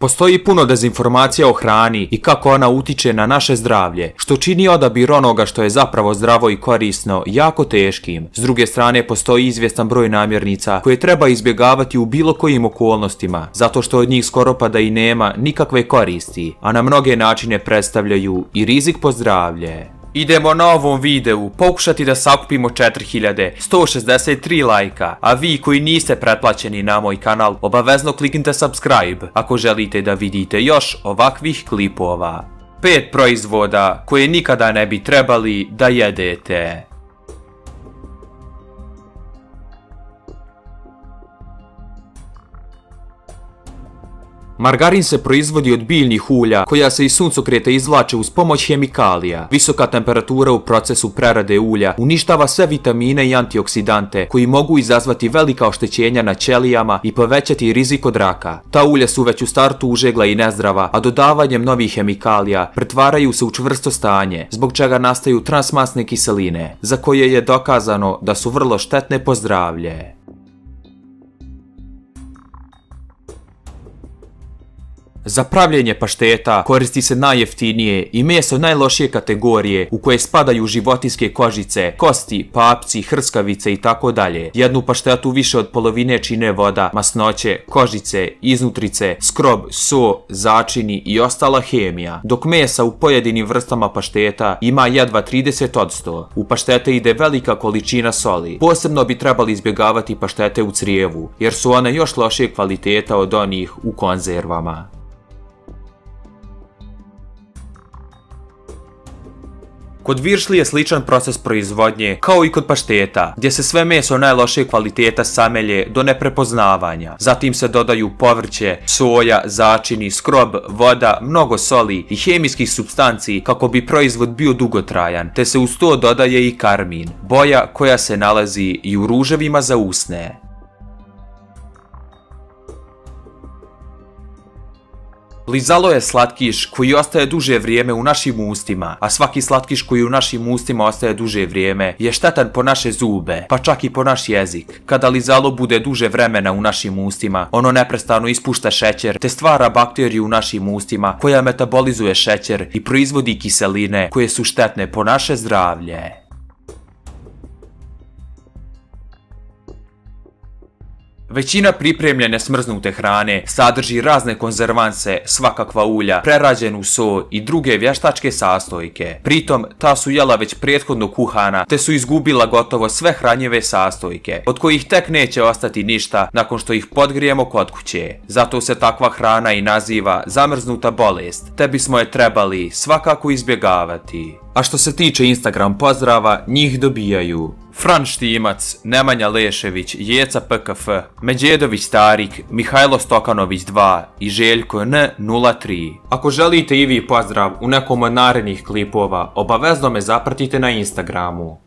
Postoji puno dezinformacija o hrani i kako ona utiče na naše zdravlje, što čini odabir onoga što je zapravo zdravo i korisno jako teškim. S druge strane, postoji izvjestan broj namirnica koje treba izbjegavati u bilo kojim okolnostima, zato što od njih skoro pa da i nema nikakve koristi, a na mnoge načine predstavljaju i rizik po zdravlje. Idemo na ovom videu pokušati da sakupimo 4163 lajka, a vi koji niste pretplaćeni na moj kanal, obavezno kliknite subscribe ako želite da vidite još ovakvih klipova. 5 proizvoda koje nikada ne bi trebali da jedete. Margarin se proizvodi od biljnih ulja koja se iz suncokreta izvlače uz pomoć hemikalija. Visoka temperatura u procesu prerade ulja uništava sve vitamine i antioksidante koji mogu izazvati velika oštećenja na ćelijama i povećati rizik od raka. Ta ulja su već u startu užegla i nezdrava, a dodavanjem novih hemikalija pretvaraju se u čvrsto stanje, zbog čega nastaju transmasne kiseline, za koje je dokazano da su vrlo štetne po zdravlje. Za pravljenje pašteta koristi se najjeftinije i meso najlošije kategorije u koje spadaju životinjske kožice, kosti, papci, hrskavice i tako dalje. Jednu paštetu više od polovine čine voda, masnoće, kožice, iznutrice, skrob, so, začini i ostala hemija, dok mesa u pojedinim vrstama pašteta ima jedva 30%. U paštete ide velika količina soli. Posebno bi trebali izbjegavati paštete u crijevu, jer su one još lošije kvaliteta od onih u konzervama. Kod viršli je sličan proces proizvodnje kao i kod pašteta, gdje se sve meso najlošije kvaliteta samelje do neprepoznavanja. Zatim se dodaju povrće, soja, začini, skrob, voda, mnogo soli i hemijskih supstanci kako bi proizvod bio dugotrajan, te se uz to dodaje i karmin, boja koja se nalazi i u ruževima za usne. Lizalo je slatkiš koji ostaje duže vrijeme u našim ustima, a svaki slatkiš koji u našim ustima ostaje duže vrijeme je štetan po naše zube, pa čak i po naš jezik. Kada lizalo bude duže vremena u našim ustima, ono neprestano ispušta šećer te stvara bakteriju u našim ustima koja metabolizuje šećer i proizvodi kiseline koje su štetne po naše zdravlje. Većina pripremljene smrznute hrane sadrži razne konzervanse, svakakva ulja, prerađenu so i druge vještačke sastojke. Pritom, ta su jela već prethodno kuhana, te su izgubila gotovo sve hranjive sastojke, od kojih tek neće ostati ništa nakon što ih podgrijemo kod kuće. Zato se takva hrana i naziva zamrznuta bolest, te bismo je trebali svakako izbjegavati. A što se tiče Instagram pozdrava, njih dobijaju Fran Štimac, Nemanja Lešević, Jeca PKF, Međedović Tarik, Mihajlo Stokanović 2 i Željko N03. Ako želite i vi pozdrav u nekom od narednih klipova, obavezno me zapratite na Instagramu.